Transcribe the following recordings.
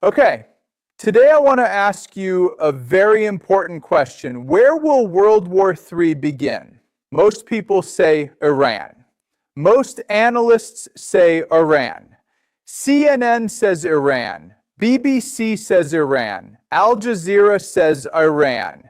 Okay, today I want to ask you a very important question. Where will World War III begin? Most people say Iran. Most analysts say Iran. CNN says Iran. BBC says Iran. Al Jazeera says Iran.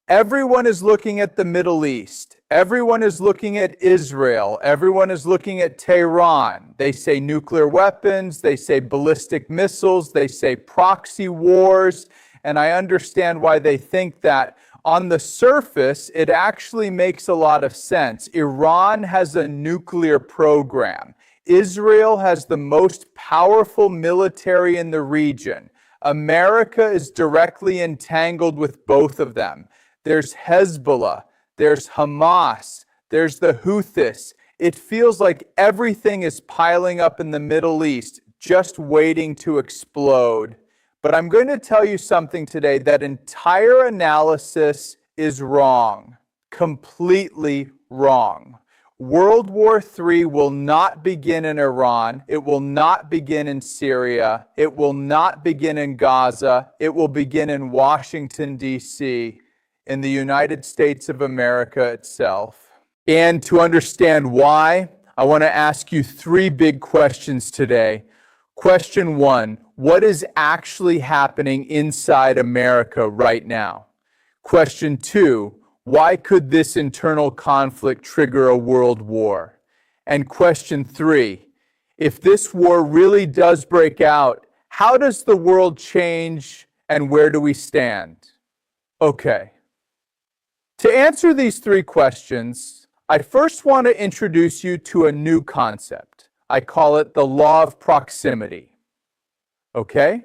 Everyone is looking at the Middle East. Everyone is looking at Israel. Everyone is looking at Tehran. They say nuclear weapons. They say ballistic missiles. They say proxy wars. And I understand why they think that. On the surface, it actually makes a lot of sense. Iran has a nuclear program. Israel has the most powerful military in the region. America is directly entangled with both of them. There's Hezbollah, there's Hamas, there's the Houthis. It feels like everything is piling up in the Middle East, just waiting to explode. But I'm going to tell you something today. That entire analysis is wrong, completely wrong. World War III will not begin in Iran. It will not begin in Syria. It will not begin in Gaza. It will begin in Washington, D.C., in the United States of America itself. And to understand why, I want to ask you three big questions today. Question one, what is actually happening inside America right now? Question two, why could this internal conflict trigger a world war? And question three, if this war really does break out, how does the world change and where do we stand? Okay. To answer these three questions, I first want to introduce you to a new concept. I call it the law of proximity. Okay?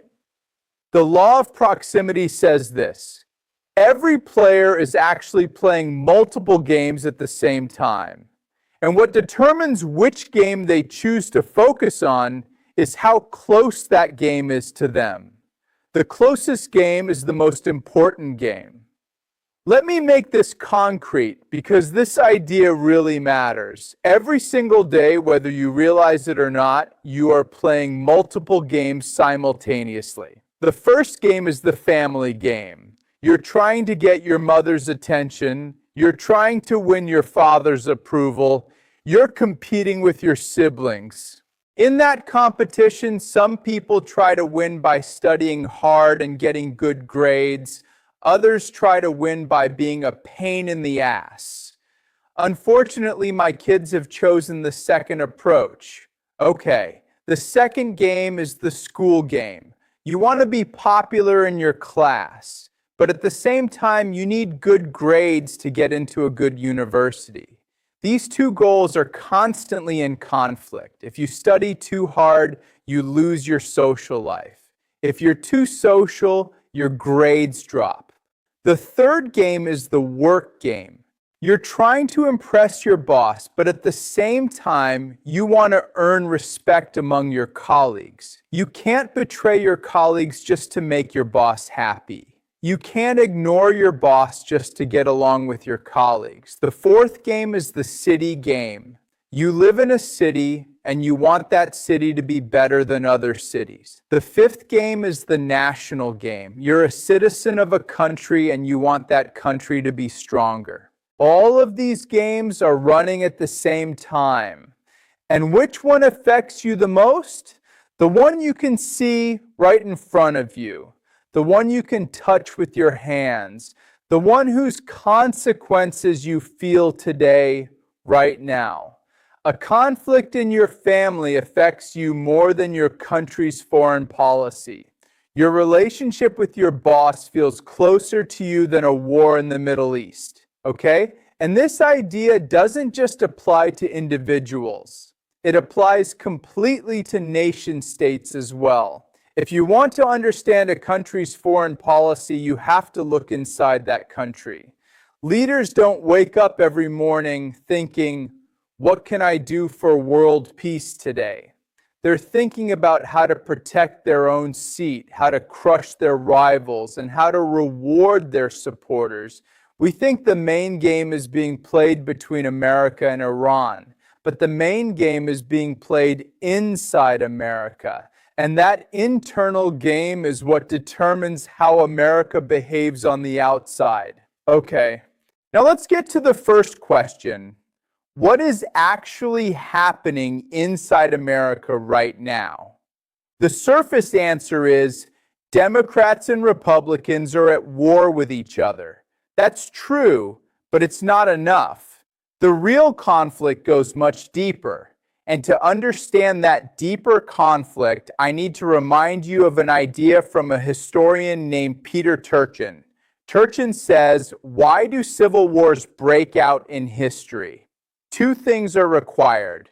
The law of proximity says this: every player is actually playing multiple games at the same time. And what determines which game they choose to focus on is how close that game is to them. The closest game is the most important game. Let me make this concrete because this idea really matters. Every single day, whether you realize it or not, you are playing multiple games simultaneously. The first game is the family game. You're trying to get your mother's attention. You're trying to win your father's approval. You're competing with your siblings. In that competition, some people try to win by studying hard and getting good grades. Others try to win by being a pain in the ass. Unfortunately, my kids have chosen the second approach. Okay, the second game is the school game. You want to be popular in your class, but at the same time, you need good grades to get into a good university. These two goals are constantly in conflict. If you study too hard, you lose your social life. If you're too social, your grades drop. The third game is the work game. You're trying to impress your boss, but at the same time, you want to earn respect among your colleagues. You can't betray your colleagues just to make your boss happy. You can't ignore your boss just to get along with your colleagues. The fourth game is the city game. You live in a city and you want that city to be better than other cities. The fifth game is the national game. You're a citizen of a country and you want that country to be stronger. All of these games are running at the same time. And which one affects you the most? The one you can see right in front of you. The one you can touch with your hands. The one whose consequences you feel today, right now. A conflict in your family affects you more than your country's foreign policy. Your relationship with your boss feels closer to you than a war in the Middle East, okay? And this idea doesn't just apply to individuals. It applies completely to nation states as well. If you want to understand a country's foreign policy, you have to look inside that country. Leaders don't wake up every morning thinking, what can I do for world peace today? They're thinking about how to protect their own seat, how to crush their rivals, and how to reward their supporters. We think the main game is being played between America and Iran, but the main game is being played inside America. And that internal game is what determines how America behaves on the outside. Okay, now let's get to the first question. What is actually happening inside America right now? The surface answer is Democrats and Republicans are at war with each other. That's true, but it's not enough. The real conflict goes much deeper. And to understand that deeper conflict, I need to remind you of an idea from a historian named Peter Turchin. Turchin says, why do civil wars break out in history? Two things are required.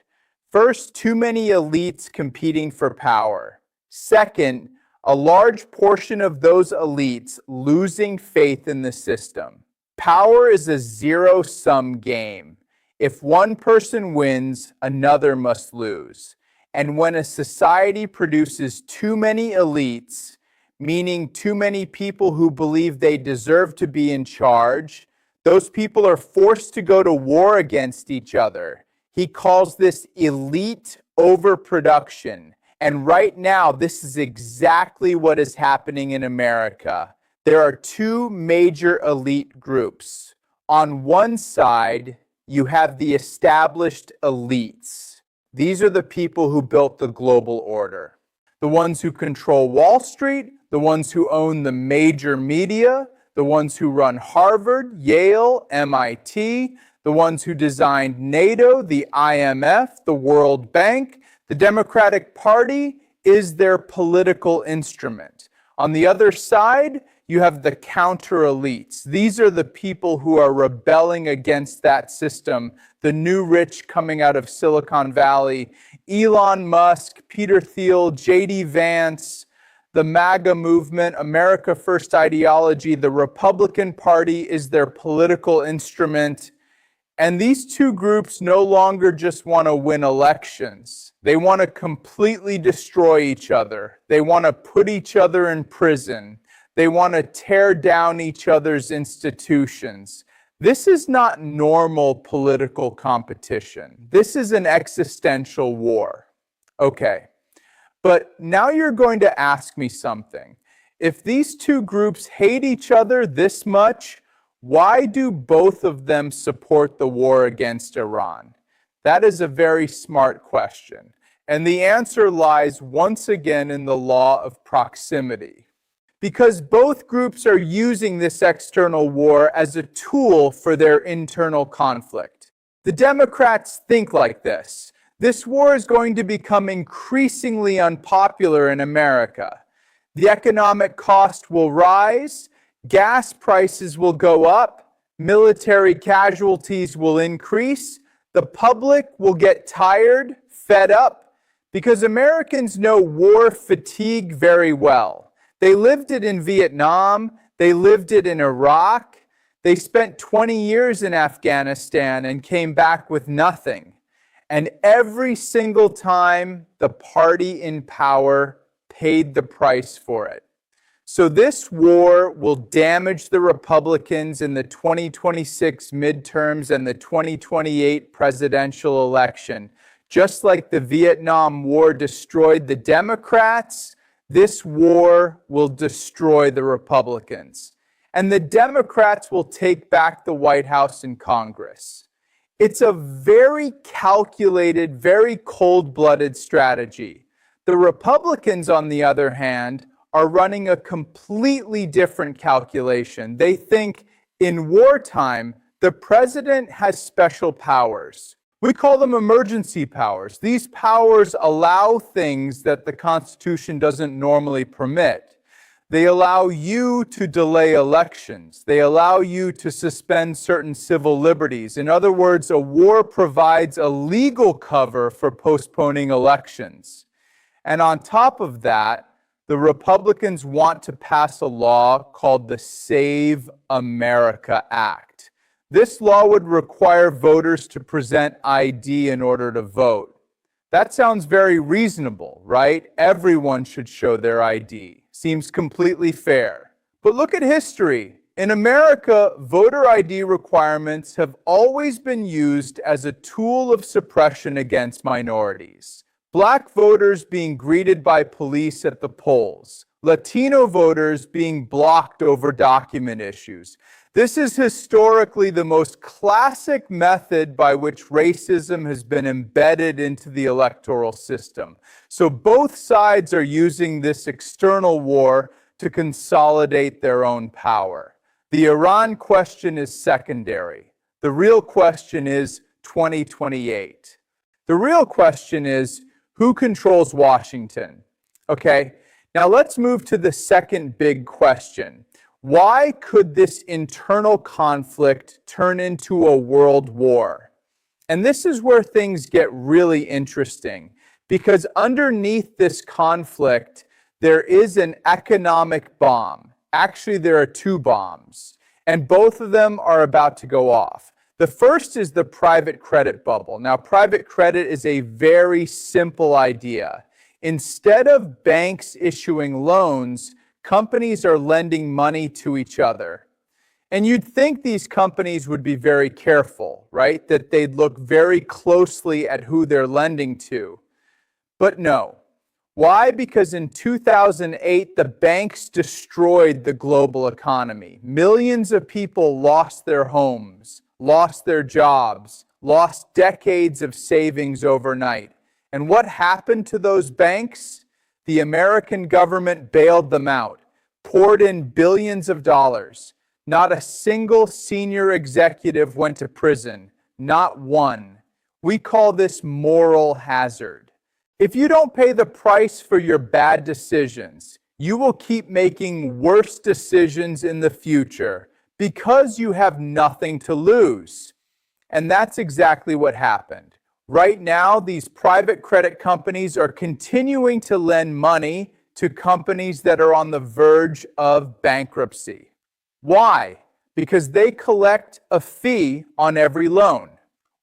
First, too many elites competing for power. Second, a large portion of those elites losing faith in the system. Power is a zero-sum game. If one person wins, another must lose. And when a society produces too many elites, meaning too many people who believe they deserve to be in charge, those people are forced to go to war against each other. He calls this elite overproduction. And right now, this is exactly what is happening in America. There are two major elite groups. On one side, you have the established elites. These are the people who built the global order. The ones who control Wall Street, the ones who own the major media, the ones who run Harvard, Yale, MIT, the ones who designed NATO, the IMF, the World Bank. The Democratic Party is their political instrument. On the other side, you have the counter-elites. These are the people who are rebelling against that system, the new rich coming out of Silicon Valley, Elon Musk, Peter Thiel, J.D. Vance, the MAGA movement, America First ideology. The Republican Party is their political instrument. And these two groups no longer just want to win elections. They want to completely destroy each other. They want to put each other in prison. They want to tear down each other's institutions. This is not normal political competition. This is an existential war. Okay, but now you're going to ask me something. If these two groups hate each other this much, why do both of them support the war against Iran? That is a very smart question. And the answer lies once again in the law of proximity. Because both groups are using this external war as a tool for their internal conflict. The Democrats think like this. This war is going to become increasingly unpopular in America. The economic cost will rise, gas prices will go up, military casualties will increase, the public will get tired, fed up, because Americans know war fatigue very well. They lived it in Vietnam, they lived it in Iraq, they spent 20 years in Afghanistan and came back with nothing. And every single time, the party in power paid the price for it. So this war will damage the Republicans in the 2026 midterms and the 2028 presidential election. Just like the Vietnam War destroyed the Democrats, this war will destroy the Republicans. And the Democrats will take back the White House and Congress. It's a very calculated, very cold-blooded strategy. The Republicans, on the other hand, are running a completely different calculation. They think in wartime, the president has special powers. We call them emergency powers. These powers allow things that the Constitution doesn't normally permit. They allow you to delay elections. They allow you to suspend certain civil liberties. In other words, a war provides a legal cover for postponing elections. And on top of that, the Republicans want to pass a law called the Save America Act. This law would require voters to present ID in order to vote. That sounds very reasonable, right? Everyone should show their ID. Seems completely fair. But look at history. In America, voter ID requirements have always been used as a tool of suppression against minorities. Black voters being greeted by police at the polls. Latino voters being blocked over document issues. This is historically the most classic method by which racism has been embedded into the electoral system. So both sides are using this external war to consolidate their own power. The Iran question is secondary. The real question is 2028. The real question is, who controls Washington? Okay, now let's move to the second big question. Why could this internal conflict turn into a world war? And this is where things get really interesting, because underneath this conflict, there is an economic bomb. Actually, there are two bombs, and both of them are about to go off. The first is the private credit bubble. Now, private credit is a very simple idea. Instead of banks issuing loans, companies are lending money to each other. And you'd think these companies would be very careful, right? That they'd look very closely at who they're lending to. But no. Why? Because in 2008, the banks destroyed the global economy. Millions of people lost their homes, lost their jobs, lost decades of savings overnight. And what happened to those banks? The American government bailed them out, poured in billions of dollars. Not a single senior executive went to prison, not one. We call this moral hazard. If you don't pay the price for your bad decisions, you will keep making worse decisions in the future because you have nothing to lose. And that's exactly what happened. Right now, these private credit companies are continuing to lend money to companies that are on the verge of bankruptcy. Why? Because they collect a fee on every loan.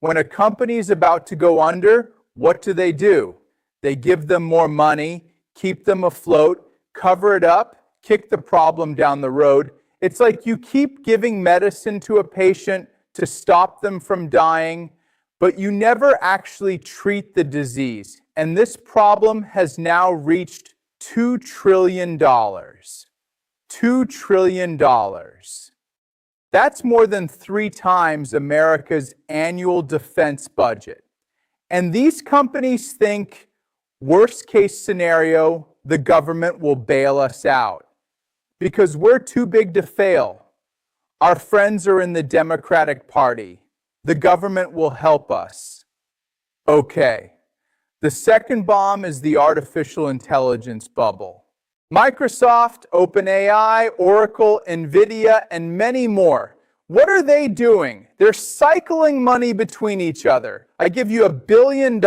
When a company is about to go under, what do? They give them more money, keep them afloat, cover it up, kick the problem down the road. It's like you keep giving medicine to a patient to stop them from dying, but you never actually treat the disease. And this problem has now reached $2 trillion. $2 trillion. That's more than 3 times America's annual defense budget. And these companies think, worst case scenario, the government will bail us out because we're too big to fail. Our friends are in the Democratic Party. The government will help us. Okay. The second bomb is the artificial intelligence bubble. Microsoft, OpenAI, Oracle, NVIDIA, and many more. What are they doing? They're cycling money between each other. I give you $1 billion.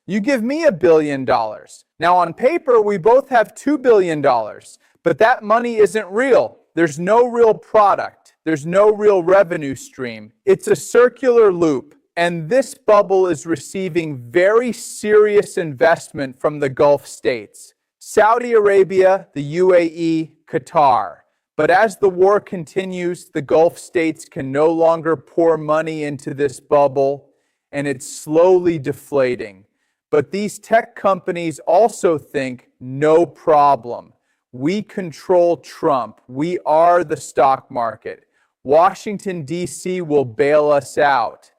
You give me $1 billion. Now on paper, we both have $2 billion, but that money isn't real. There's no real product. There's no real revenue stream. It's a circular loop. And this bubble is receiving very serious investment from the Gulf states. Saudi Arabia, the UAE, Qatar. But as the war continues, the Gulf states can no longer pour money into this bubble, and it's slowly deflating. But these tech companies also think, no problem. We control Trump. We are the stock market. Washington, D.C. will bail us out.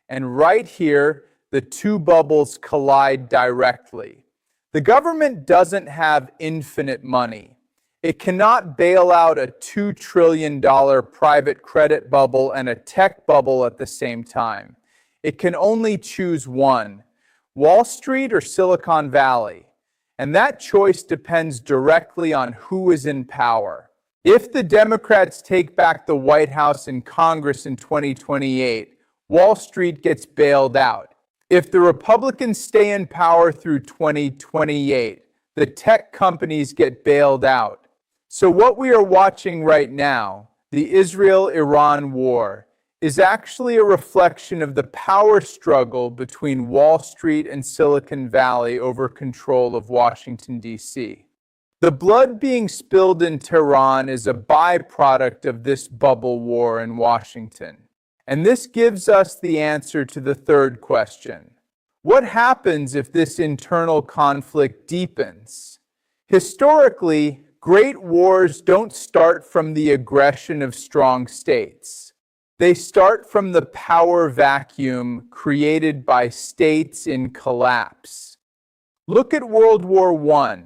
And right here, the two bubbles collide directly. The government doesn't have infinite money. It cannot bail out a $2 trillion private credit bubble and a tech bubble at the same time. It can only choose one, Wall Street or Silicon Valley. And that choice depends directly on who is in power. If the Democrats take back the White House and Congress in 2028, Wall Street gets bailed out. If the Republicans stay in power through 2028, the tech companies get bailed out. So what we are watching right now, the Israel-Iran war, is actually a reflection of the power struggle between Wall Street and Silicon Valley over control of Washington, D.C. The blood being spilled in Tehran is a byproduct of this bubble war in Washington. And this gives us the answer to the third question. What happens if this internal conflict deepens? Historically, great wars don't start from the aggression of strong states. They start from the power vacuum created by states in collapse. Look at World War I.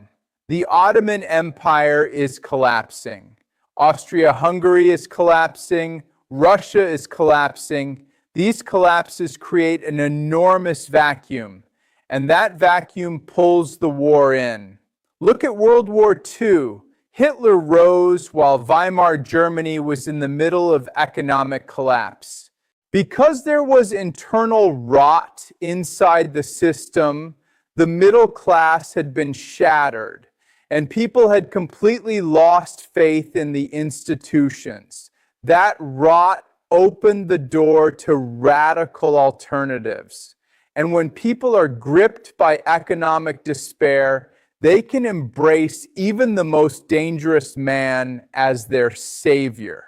The Ottoman Empire is collapsing. Austria-Hungary is collapsing. Russia is collapsing. These collapses create an enormous vacuum, and that vacuum pulls the war in. Look at World War II. Hitler rose while Weimar Germany was in the middle of economic collapse. Because there was internal rot inside the system, the middle class had been shattered, and people had completely lost faith in the institutions. That rot opened the door to radical alternatives. And when people are gripped by economic despair, they can embrace even the most dangerous man as their savior.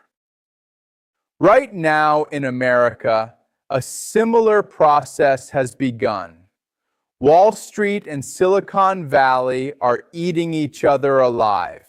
Right now in America, a similar process has begun. Wall Street and Silicon Valley are eating each other alive.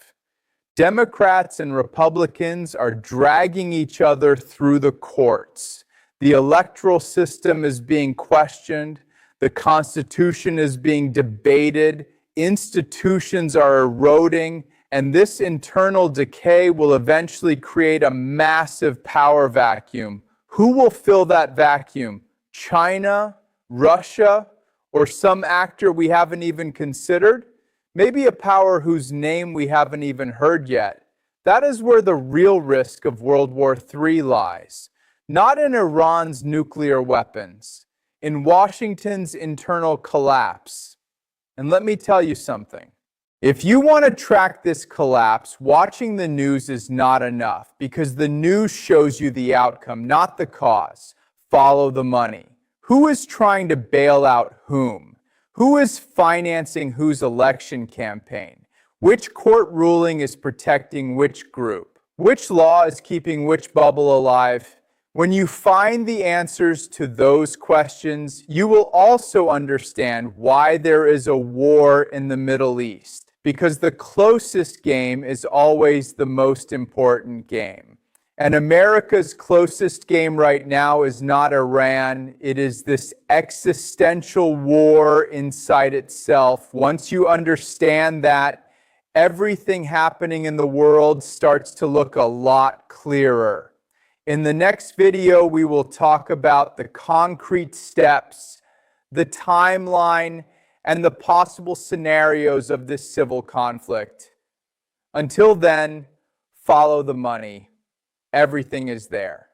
Democrats and Republicans are dragging each other through the courts. The electoral system is being questioned. The Constitution is being debated. Institutions are eroding, and this internal decay will eventually create a massive power vacuum. Who will fill that vacuum? China, Russia, or some actor we haven't even considered? Maybe a power whose name we haven't even heard yet. That is where the real risk of World War III lies. Not in Iran's nuclear weapons, in Washington's internal collapse. And let me tell you something. If you want to track this collapse, watching the news is not enough, because the news shows you the outcome, not the cause. Follow the money. Who is trying to bail out whom? Who is financing whose election campaign? Which court ruling is protecting which group? Which law is keeping which bubble alive? When you find the answers to those questions, you will also understand why there is a war in the Middle East, because the closest game is always the most important game. And America's closest game right now is not Iran. It is this existential war inside itself. Once you understand that, everything happening in the world starts to look a lot clearer. In the next video, we will talk about the concrete steps, the timeline, and the possible scenarios of this civil conflict. Until then, follow the money. Everything is there.